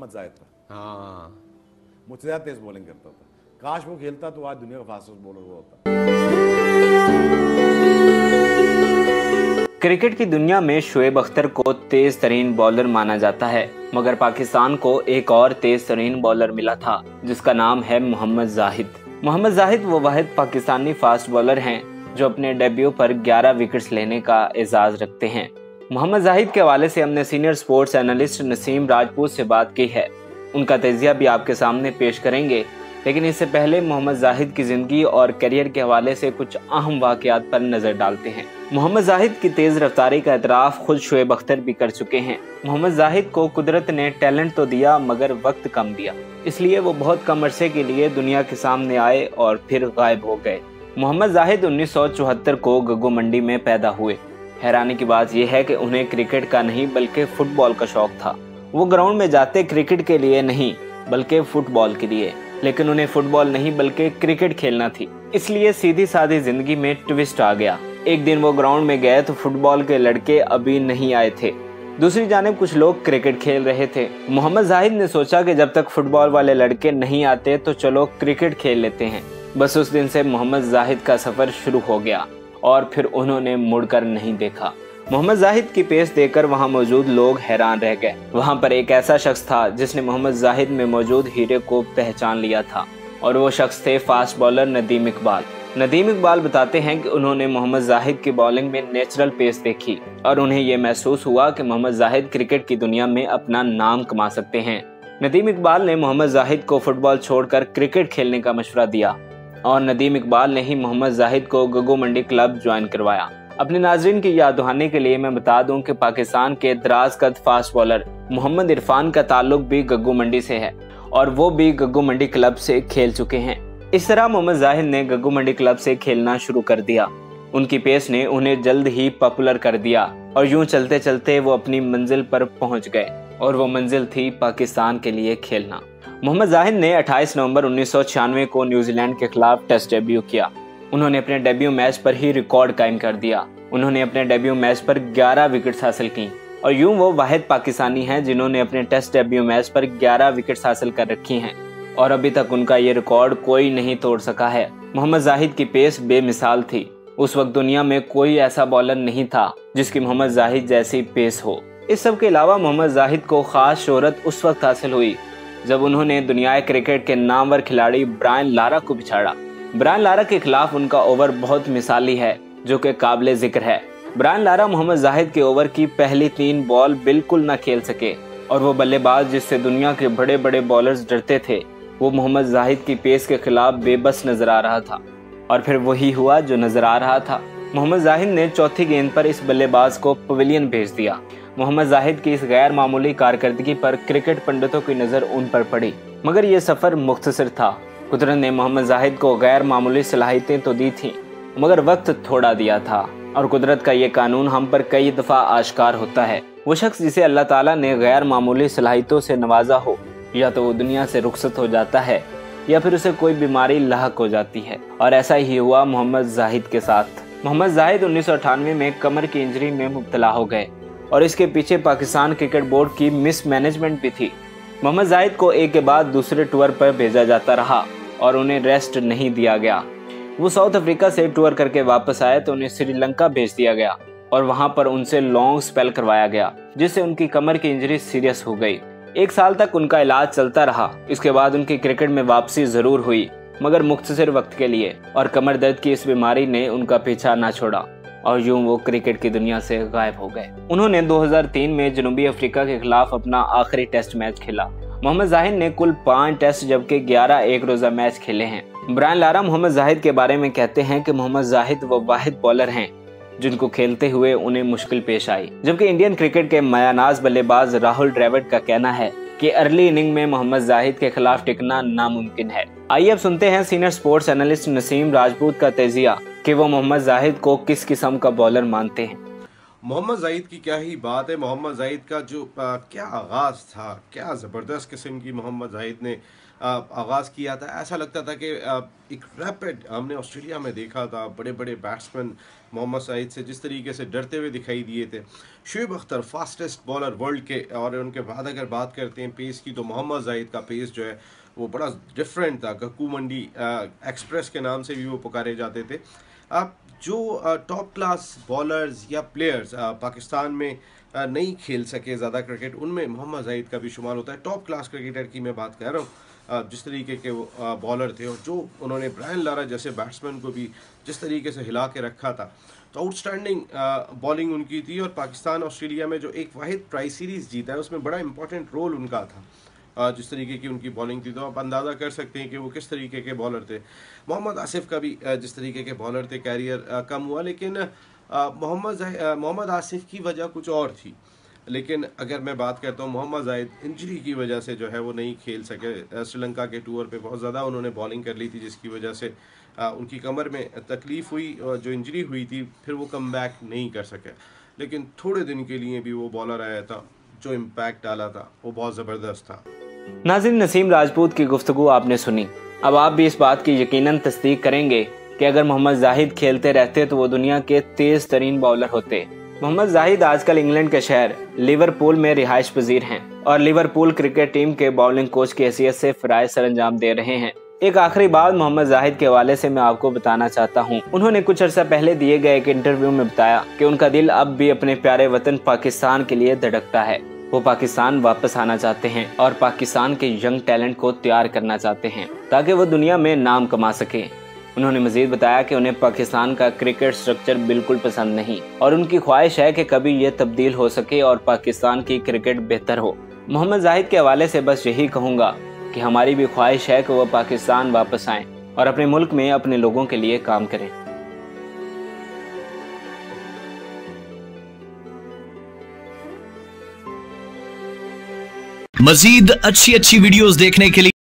मोहम्मद जाहिद था। हाँ, मुझसे ज़्यादा तेज बॉलिंग करता था। काश वो खेलता तो आज दुनिया का फास्टेस्ट बॉलर वो होता। क्रिकेट की दुनिया में शोएब अख्तर को तेज तरीन बॉलर माना जाता है, मगर पाकिस्तान को एक और तेज तरीन बॉलर मिला था जिसका नाम है मोहम्मद जाहिद। मोहम्मद जाहिद वो वाहिद पाकिस्तानी फास्ट बॉलर हैं जो अपने डेब्यू पर 11 विकेट्स लेने का एजाज रखते हैं। मोहम्मद जाहिद के हवाले से हमने senior sports analyst Naseem Rajput से बात की है। उनका तजिया भी आपके सामने पेश करेंगे, लेकिन इससे पहले मोहम्मद जाहिद की जिंदगी और करियर के हवाले से कुछ अहम वाकयात पर नजर डालते हैं। मोहम्मद जाहिद की तेज रफ्तारी का एतराफ खुद शोएब अख्तर भी कर चुके हैं। मोहम्मद जाहिद को कुदरत ने टैलेंट तो दिया मगर वक्त कम दिया, इसलिए वो बहुत कम अरसे के लिए दुनिया के सामने आए और फिर गायब हो गए। मोहम्मद जाहिद 1974 को गग्गू मंडी में पैदा हुए। हैरानी की बात यह है कि उन्हें क्रिकेट का नहीं बल्कि फुटबॉल का शौक था। वो ग्राउंड में जाते क्रिकेट के लिए नहीं बल्कि फुटबॉल के लिए, लेकिन उन्हें फुटबॉल नहीं बल्कि क्रिकेट खेलना थी, इसलिए सीधी सादी जिंदगी में ट्विस्ट आ गया। एक दिन वो ग्राउंड में गए तो फुटबॉल के लड़के अभी नहीं आए थे, दूसरी जानिब कुछ लोग क्रिकेट खेल रहे थे। मोहम्मद जाहिद ने सोचा कि जब तक फुटबॉल वाले लड़के नहीं आते तो चलो क्रिकेट खेल लेते हैं। बस उस दिन से मोहम्मद जाहिद का सफर शुरू हो गया और फिर उन्होंने मुड़कर नहीं देखा। मोहम्मद जाहिद की पेस देखकर वहां मौजूद लोग हैरान रह गए। वहां पर एक ऐसा शख्स था जिसने मोहम्मद जाहिद में मौजूद हीरे को पहचान लिया था और वो शख्स थे फास्ट बॉलर नदीम इकबाल। नदीम इकबाल बताते हैं कि उन्होंने मोहम्मद जाहिद की बॉलिंग में नेचुरल पेस देखी और उन्हें ये महसूस हुआ कि मोहम्मद जाहिद क्रिकेट की दुनिया में अपना नाम कमा सकते हैं। नदीम इकबाल ने मोहम्मद जाहिद को फुटबॉल छोड़कर क्रिकेट खेलने का मशवरा दिया और नदीम इकबाल ने ही मोहम्मद जाहिद को गग्गू मंडी क्लब ज्वाइन करवाया। अपने नाज़रीन की याद दहानी के लिए मैं बता दूं कि पाकिस्तान के दराज कद फास्ट बॉलर मोहम्मद इरफान का ताल्लुक भी गग्गू मंडी से है और वो भी गग्गू मंडी क्लब से खेल चुके हैं। इस तरह मोहम्मद जाहिद ने गग्गू मंडी क्लब से खेलना शुरू कर दिया। उनकी पेस ने उन्हें जल्द ही पॉपुलर कर दिया और यूं चलते चलते वो अपनी मंजिल पर पहुंच गए और वो मंजिल थी पाकिस्तान के लिए खेलना। मोहम्मद जाहिद ने 28 नवंबर 1996 को न्यूजीलैंड के खिलाफ टेस्ट डेब्यू किया। उन्होंने अपने डेब्यू मैच पर ही रिकॉर्ड कायम कर दिया। उन्होंने अपने डेब्यू मैच पर 11 विकेट्स हासिल की और यूं वो वाहिद पाकिस्तानी हैं जिन्होंने अपने टेस्ट डेब्यू मैच पर 11 विकेट्स हासिल कर रखी हैं और अभी तक उनका ये रिकॉर्ड कोई नहीं तोड़ सका है। मोहम्मद जाहिद की पेस बेमिसाल थी। उस वक्त दुनिया में कोई ऐसा बॉलर नहीं था जिसकी मोहम्मद जाहिद जैसी पेस हो। इस सब के अलावा मोहम्मद जाहिद को खास शोहरत उस वक्त हासिल हुई जब उन्होंने दुनियाई क्रिकेट के नामवर खिलाड़ी ब्रायन लारा को पिछाड़ा। ब्रायन लारा के खिलाफ उनका ओवर बहुत मिसाली है जो कि काबिले जिक्र है। ब्रायन लारा मोहम्मद जाहिद के ओवर की पहली 3 बॉल बिल्कुल न खेल सके और वो बल्लेबाज जिससे दुनिया के बड़े बड़े बॉलर्स डरते थे वो मोहम्मद जाहिद की पेस के खिलाफ बेबस नजर आ रहा था और फिर वही हुआ जो नजर आ रहा था। मोहम्मद जाहिद ने चौथी गेंद पर इस बल्लेबाज को पवेलियन भेज दिया। मोहम्मद जाहिद की इस गैर मामूली कारकर्दगी पर क्रिकेट पंडितों की नज़र उन पर पड़ी, मगर ये सफ़र मुख्तसर था। कुदरत ने मोहम्मद जाहिद को गैर मामूली सलाहियतें तो दी थी मगर वक्त थोड़ा दिया था और कुदरत का ये कानून हम पर कई दफ़ा आश्कार होता है। वो शख्स जिसे अल्लाह ताला ने गैर मामूली सलाहियतों से नवाजा हो या तो वो दुनिया से रुखसत हो जाता है या फिर उसे कोई बीमारी लाहक हो जाती है और ऐसा ही हुआ मोहम्मद जाहिद के साथ। मोहम्मद जाहिद 1998 में कमर की इंजरी में मुब्तला हो गए और इसके पीछे पाकिस्तान क्रिकेट बोर्ड की मिसमैनेजमेंट भी थी। मोहम्मद जाहिद को एक के बाद दूसरे टूर पर भेजा जाता रहा और उन्हें रेस्ट नहीं दिया गया। वो साउथ अफ्रीका से टूर करके वापस आए तो उन्हें श्रीलंका भेज दिया गया और वहां पर उनसे लॉन्ग स्पेल करवाया गया जिससे उनकी कमर की इंजरी सीरियस हो गई। 1 साल तक उनका इलाज चलता रहा। इसके बाद उनकी क्रिकेट में वापसी जरूर हुई मगर मुख्तसर वक्त के लिए और कमर दर्द की इस बीमारी ने उनका पीछा ना छोड़ा और यूं वो क्रिकेट की दुनिया से गायब हो गए। उन्होंने 2003 में जनूबी अफ्रीका के खिलाफ अपना आखिरी टेस्ट मैच खेला। मोहम्मद जाहिद ने कुल 5 टेस्ट जबकि 11 एक रोजा मैच खेले हैं। ब्रायन लारा मोहम्मद जाहिद के बारे में कहते हैं कि मोहम्मद जाहिद वो वाहिद बॉलर हैं जिनको खेलते हुए उन्हें मुश्किल पेश आई, जबकि इंडियन क्रिकेट के मायानाज बल्लेबाज राहुल द्रविड़ का कहना है कि अर्ली इनिंग में मोहम्मद जाहिद के खिलाफ टिकना नामुमकिन है। आइए अब सुनते हैं senior sports analyst Naseem Rajput का तजिया कि वो मोहम्मद जाहिद को किस किस्म का बॉलर मानते हैं। मोहम्मद ज़ाहिद की क्या ही बात है। मोहम्मद ज़ाहिद का जो क्या आगाज़ था, क्या ज़बरदस्त किस्म की मोहम्मद ज़ाहिद ने आगाज़ किया था। ऐसा लगता था कि एक रैपिड, हमने ऑस्ट्रेलिया में देखा था बड़े बड़े बैट्समैन मोहम्मद ज़ाहिद से जिस तरीके से डरते हुए दिखाई दिए थे। Shoaib Akhtar fastest bowler world के, और उनके बाद अगर बात करते हैं पेस की, तो मोहम्मद ज़ाहिद का पेस जो है वो बड़ा डिफरेंट था। गक्कू मंडी एक्सप्रेस के नाम से भी वो पुकारे जाते थे। अब जो टॉप क्लास बॉलर्स या प्लेयर्स पाकिस्तान में नहीं खेल सके ज़्यादा क्रिकेट, उनमें मोहम्मद ज़ाहिद का भी शुमार होता है। टॉप क्लास क्रिकेटर की मैं बात कर रहा हूँ, जिस तरीके के वो बॉलर थे और जो उन्होंने ब्रायन लारा जैसे बैट्समैन को भी जिस तरीके से हिला के रखा था, तो आउटस्टैंडिंग बॉलिंग उनकी थी। और पाकिस्तान ऑस्ट्रेलिया में जो एक वाहिद ट्राई सीरीज़ जीता है, उसमें बड़ा इंपॉर्टेंट रोल उनका था। जिस तरीके की उनकी बॉलिंग थी, तो आप अंदाज़ा कर सकते हैं कि वो किस तरीके के बॉलर थे। मोहम्मद आसिफ का भी जिस तरीके के बॉलर थे, कैरियर कम हुआ, लेकिन मोहम्मद आसिफ की वजह कुछ और थी। लेकिन अगर मैं बात करता हूँ, मोहम्मद ज़ाहिद इंजरी की वजह से जो है वो नहीं खेल सके। श्रीलंका के टूर पे बहुत ज़्यादा उन्होंने बॉलिंग कर ली थी, जिसकी वजह से उनकी कमर में तकलीफ़ हुई और जो इंजरी हुई थी, फिर वो कम बैक नहीं कर सके। लेकिन थोड़े दिन के लिए भी वो बॉलर आया था, जो इम्पैक्ट डाला था वो बहुत ज़बरदस्त था। नाज़रीन, नसीम राजपूत की गुफ्तगू आपने सुनी। अब आप भी इस बात की यकीनन तस्दीक करेंगे कि अगर मोहम्मद जाहिद खेलते रहते तो वो दुनिया के तेज तरीन बॉलर होते। मोहम्मद जाहिद आजकल इंग्लैंड के शहर लिवरपूल में रिहाइश पजीर हैं और लिवरपूल क्रिकेट टीम के बॉलिंग कोच की हैसियत से फ़राइज़ सरअंजाम दे रहे हैं। एक आखिरी बात मोहम्मद जाहिद के हवाले से मैं आपको बताना चाहता हूँ। उन्होंने कुछ अर्सा पहले दिए गए एक इंटरव्यू में बताया कि उनका दिल अब भी अपने प्यारे वतन पाकिस्तान के लिए धड़कता है। वो पाकिस्तान वापस आना चाहते हैं और पाकिस्तान के यंग टैलेंट को तैयार करना चाहते हैं ताकि वो दुनिया में नाम कमा सके। उन्होंने मजीद बताया कि उन्हें पाकिस्तान का क्रिकेट स्ट्रक्चर बिल्कुल पसंद नहीं और उनकी ख्वाहिश है कि कभी ये तब्दील हो सके और पाकिस्तान की क्रिकेट बेहतर हो। मोहम्मद जाहिद के हवाले से बस यही कहूँगा कि हमारी भी ख्वाहिश है कि वह पाकिस्तान वापस आएं और अपने मुल्क में अपने लोगों के लिए काम करें। मजीद अच्छी वीडियोस देखने के लिए